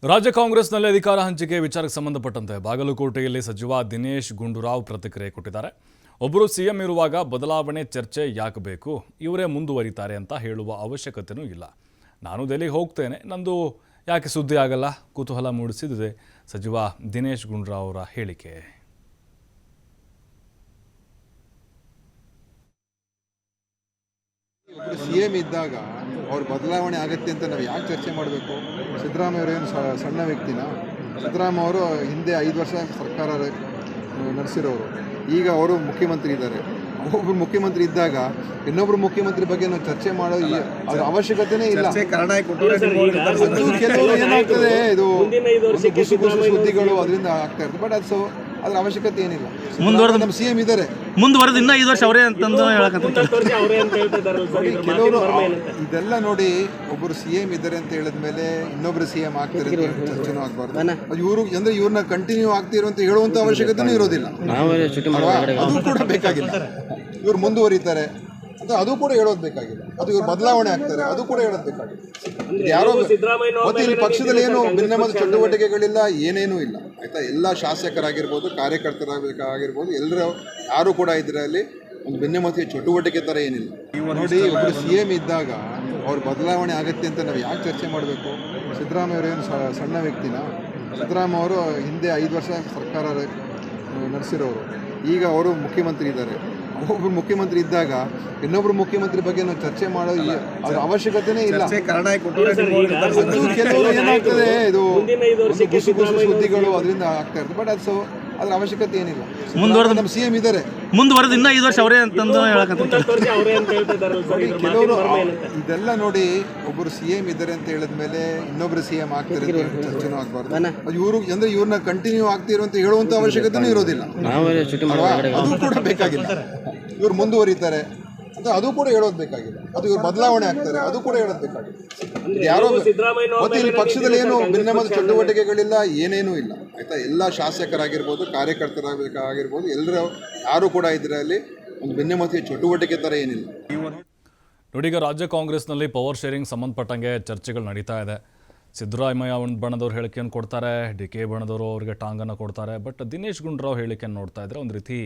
ರಾಜ್ಯ ಕಾಂಗ್ರೆಸ್ನಲ್ಲಿ ಅಧಿಕಾರ ಹಂಚಿಕೆ ವಿಚಾರಕ್ಕೆ ಸಂಬಂಧಪಟ್ಟಂತೆ ಬಾಗಲಕೋಟೆಯಲ್ಲಿ ಸಚಿವ ದಿನೇಶ್ ಗುಂಡೂರಾವ್ ಪ್ರತಿಕ್ರಿಯೆ ಕೊಟ್ಟಿದ್ದಾರೆ. ಒಬ್ಬರು ಸಿಎಂ ಇರುವಾಗ ಬದಲಾವಣೆ ಚರ್ಚೆ ಯಾಕೆ ಬೇಕು, ಇವರೇ ಮುಂದುವರಿತಾರೆ ಅಂತ ಹೇಳುವ ಅವಶ್ಯಕತೆಯೂ ಇಲ್ಲ. ನಾನು ದೆಹಲಿಗೆ ಹೋಗ್ತೇನೆ, ನಂದು ಯಾಕೆ ಸುದ್ದಿ ಆಗಲ್ಲ, ಕುತೂಹಲ ಮೂಡಿಸಿದೆ ಸಚಿವ ದಿನೇಶ್ ಗುಂಡೂರಾವ್ ಅವರ ಹೇಳಿಕೆ. ಸಿಎಂ ಇದ್ದಾಗ ಅವ್ರ ಬದಲಾವಣೆ ಆಗುತ್ತೆ ಅಂತ ನಾವು ಯಾಕೆ ಚರ್ಚೆ ಮಾಡಬೇಕು? ಸಿದ್ದರಾಮಯ್ಯ ಅವರೇನು ಸಣ್ಣ ವ್ಯಕ್ತಿನ? ಸಿದ್ದರಾಮಯ್ಯ ಅವರು ಹಿಂದೆ 5 ವರ್ಷ ಸರ್ಕಾರ ನಡೆಸಿರೋರು. ಈಗ ಅವರು ಮುಖ್ಯಮಂತ್ರಿ ಇದ್ದಾರೆ. ಒಬ್ಬರು ಮುಖ್ಯಮಂತ್ರಿ ಇದ್ದಾಗ ಇನ್ನೊಬ್ಬರು ಮುಖ್ಯಮಂತ್ರಿ ಬಗ್ಗೆ ನಾವು ಚರ್ಚೆ ಮಾಡೋ ಅದ್ರ ಅವಶ್ಯಕತೆನೇ ಇಲ್ಲ. ಕೆಲವು ಏನಾಗ್ತದೆ, ಇದು ಸುದ್ದಿಗಳು ಅದರಿಂದ ಆಗ್ತಾ ಇರ್ತದೆ. ಬಟ್ ಅದು ಅದ್ರ ಅವಶ್ಯಕತೆ ಏನಿಲ್ಲ. ನಮ್ಮ ಸಿಎಂ ಇದ್ದಾರೆ, ಮುಂದುವರೆದು ಇನ್ನೂ 5 ವರ್ಷ ಅವರೇ ಅಂತಂದು ಕೆಲವರು ಇದೆಲ್ಲ ನೋಡಿ. ಒಬ್ಬರು ಸಿಎಂ ಇದ್ದಾರೆ ಅಂತ ಹೇಳಿದ್ಮೇಲೆ ಇನ್ನೊಬ್ರು ಸಿಎಂ ಆಗ್ತಾರೆ ಅಂತ ಚರ್ಚೆನೂ ಆಗ್ಬಾರ್ದು. ಇವರು ಅಂದ್ರೆ ಇವ್ರನ್ನ ಕಂಟಿನ್ಯೂ ಆಗ್ತಿರೋ ಅಂತ ಹೇಳುವಂತ ಅವಶ್ಯಕತೆನೂ ಇರೋದಿಲ್ಲ. ಅದು ಕೂಡ ಬೇಕಾಗಿಲ್ಲ. ಇವ್ರು ಮುಂದುವರಿತಾರೆ ಅಂತ ಅದು ಕೂಡ ಹೇಳೋದು ಬೇಕಾಗಿಲ್ಲ. ಅದು ಇವ್ರು ಬದಲಾವಣೆ ಆಗ್ತಾರೆ ಅದು ಕೂಡ ಹೇಳೋದು ಬೇಕಾಗಿಲ್ಲ. ಯಾರೋ ಮತ್ತೆ ಇಲ್ಲಿ ಪಕ್ಷದಲ್ಲಿ ಏನು ಭಿನ್ನಮತ ಚಟುವಟಿಕೆಗಳಿಲ್ಲ, ಏನೇನೂ ಇಲ್ಲ ಆಯ್ತಾ. ಎಲ್ಲ ಶಾಸಕರಾಗಿರ್ಬೋದು, ಕಾರ್ಯಕರ್ತರಾಗಿರ್ಬೋದು, ಎಲ್ಲರೂ ಯಾರು ಕೂಡ ಇದರಲ್ಲಿ ಒಂದು ಭಿನ್ನಮತ ಚಟುವಟಿಕೆ ಥರ ಏನಿಲ್ಲ. ನೋಡಿ, ಒಬ್ಬರು ಸಿಎಂ ಇದ್ದಾಗ ಅವ್ರ ಬದಲಾವಣೆ ಆಗುತ್ತೆ ಅಂತ ನಾವು ಯಾಕೆ ಚರ್ಚೆ ಮಾಡಬೇಕು? ಸಿದ್ದರಾಮಯ್ಯ ಅವರೇನು ಸಣ್ಣ ವ್ಯಕ್ತಿನ? ಸಿದ್ದರಾಮಯ್ಯ ಅವರು ಹಿಂದೆ 5 ವರ್ಷ ಸರ್ಕಾರ ನಡೆಸಿರೋರು. ಈಗ ಅವರು ಮುಖ್ಯಮಂತ್ರಿ ಇದ್ದಾರೆ. ಒಬ್ಬರು ಮುಖ್ಯಮಂತ್ರಿ ಇದ್ದಾಗ ಇನ್ನೊಬ್ರು ಮುಖ್ಯಮಂತ್ರಿ ಬಗ್ಗೆ ನಾವು ಚರ್ಚೆ ಮಾಡೋ ಅದ್ರ ಅವಶ್ಯಕತೆನೇ ಇಲ್ಲ. ಕೆಲವು ಏನಾಗ್ತದೆ, ಇದು ಸುದ್ದಿಗಳು ಅದರಿಂದ ಆಗ್ತಾ ಇರ್ತದೆ. ಬಟ್ ಅದು ಅದ್ರ ಅವಶ್ಯಕತೆ ಏನಿಲ್ಲ. ನಮ್ಮ ಸಿಎಂ ಇದ್ದಾರೆ, ಮುಂದುವರೆದು ಇನ್ನೂ 5 ವರ್ಷ ಅವರೇ ಅಂತಂದು ಕೆಲವರು ಇದೆಲ್ಲ ನೋಡಿ. ಒಬ್ಬರು ಸಿಎಂ ಇದ್ದಾರೆ ಅಂತ ಹೇಳಿದ್ಮೇಲೆ ಇನ್ನೊಬ್ರು ಸಿಎಂ ಆಗ್ತಾರೆ ಅಂತ ಚರ್ಚೆನೂ ಆಗ್ಬಾರ್ದು. ಇವರು ಅಂದ್ರೆ ಇವ್ರನ್ನ ಕಂಟಿನ್ಯೂ ಆಗ್ತಿರೋ ಅಂತ ಹೇಳುವಂತ ಅವಶ್ಯಕತೆನೂ ಇರೋದಿಲ್ಲ. ಅದು ಕೂಡ ಬೇಕಾಗಿಲ್ಲ. ಇವ್ರು ಮುಂದುವರಿತಾರೆ ಅಂತ ಅದು ಕೂಡ ಹೇಳೋದು ಬೇಕಾಗಿಲ್ಲ. ಅದು ಇವ್ರು ಬದಲಾವಣೆ ಆಗ್ತಾರೆ ಅದು ಕೂಡ ಹೇಳೋದು ಬೇಕಾಗಿಲ್ಲ. ಯಾರೋ ಮತ್ತೆ ಇಲ್ಲಿ ಪಕ್ಷದಲ್ಲಿ ಏನು ಭಿನ್ನಮತ ಚಟುವಟಿಕೆಗಳಿಲ್ಲ, ಏನೇನೂ ಇಲ್ಲ ಆಯ್ತಾ. ಎಲ್ಲ ಶಾಸಕರಾಗಿರ್ಬೋದು, ಕಾರ್ಯಕರ್ತರಾಗಿರ್ಬೋದು, ಎಲ್ಲರೂ ಯಾರು ಕೂಡ ಇದರಲ್ಲಿ ಒಂದು ಭಿನ್ನಮತ ಚಟುವಟಿಕೆ ಥರ ಏನಿಲ್ಲ. ನೋಡಿ, ಈಗ ರಾಜ್ಯ ಕಾಂಗ್ರೆಸ್ನಲ್ಲಿ ಪವರ್ ಶೇರಿಂಗ್ ಸಂಬಂಧಪಟ್ಟಂಗೆ ಚರ್ಚೆಗಳು ನಡೀತಾ ಇದೆ. ಸಿದ್ದರಾಮಯ್ಯ ಬಣದವ್ರು ಹೇಳಿಕೆಯನ್ನು ಕೊಡ್ತಾರೆ, DK ಬಣದವರು ಅವರಿಗೆ ಟಾಂಗನ್ನು ಕೊಡ್ತಾರೆ. ಬಟ್ ದಿನೇಶ್ ಗುಂಡೂರಾವ್ ಹೇಳಿಕೆಯನ್ನು ನೋಡ್ತಾ ಇದ್ದರೆ ಒಂದು ರೀತಿ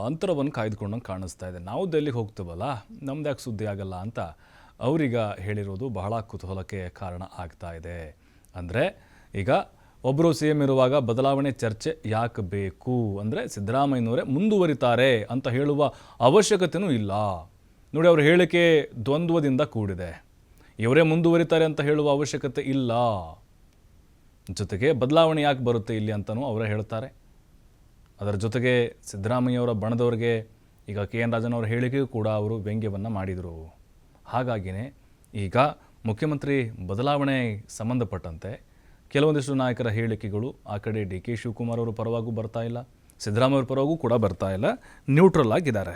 ಅಂತರವನ್ನು ಕಾಯ್ದುಕೊಂಡಂಗೆ ಕಾಣಿಸ್ತಾ ಇದೆ. ನಾವು ದೆಹಲಿಗೆ ಹೋಗ್ತೀವಲ್ಲ, ನಮ್ದು ಯಾಕೆ ಸುದ್ದಿ ಆಗಲ್ಲ ಅಂತ ಅವರೀಗ ಹೇಳಿರೋದು ಬಹಳ ಕುತೂಹಲಕ್ಕೆ ಕಾರಣ ಆಗ್ತಾ ಇದೆ. ಅಂದರೆ ಈಗ ಒಬ್ಬರು ಸಿಎಂ ಇರುವಾಗ ಬದಲಾವಣೆ ಚರ್ಚೆ ಯಾಕೆ ಬೇಕು ಅಂದರೆ ಸಿದ್ದರಾಮಯ್ಯನವರೇ ಮುಂದುವರಿತಾರೆ ಅಂತ ಹೇಳುವ ಅವಶ್ಯಕತೆಯೂ ಇಲ್ಲ. ನೋಡಿ, ಅವ್ರ ಹೇಳಿಕೆ ದ್ವಂದ್ವದಿಂದ ಕೂಡಿದೆ. ಇವರೇ ಮುಂದುವರಿತಾರೆ ಅಂತ ಹೇಳುವ ಅವಶ್ಯಕತೆ ಇಲ್ಲ, ಜೊತೆಗೆ ಬದಲಾವಣೆ ಯಾಕೆ ಬರುತ್ತೆ ಇಲ್ಲಿ ಅಂತಲೂ ಅವರೇ ಹೇಳ್ತಾರೆ. ಅದರ ಜೊತೆಗೆ ಸಿದ್ದರಾಮಯ್ಯವರ ಬಣದವರಿಗೆ ಈಗ KN ರಾಜನ್ ಅವರ ಹೇಳಿಕೆಯೂ ಕೂಡ ಅವರು ವ್ಯಂಗ್ಯವನ್ನು ಮಾಡಿದರು. ಹಾಗಾಗಿಯೇ ಈಗ ಮುಖ್ಯಮಂತ್ರಿ ಬದಲಾವಣೆ ಸಂಬಂಧಪಟ್ಟಂತೆ ಕೆಲವೊಂದಿಷ್ಟು ನಾಯಕರ ಹೇಳಿಕೆಗಳು ಆ ಕಡೆ DK ಶಿವಕುಮಾರ್ ಅವರ ಪರವಾಗೂ ಬರ್ತಾ ಇಲ್ಲ, ಸಿದ್ದರಾಮಯ್ಯ ಅವರ ಪರವಾಗೂ ಕೂಡ ಬರ್ತಾ ಇಲ್ಲ, ನ್ಯೂಟ್ರಲ್ ಆಗಿದ್ದಾರೆ.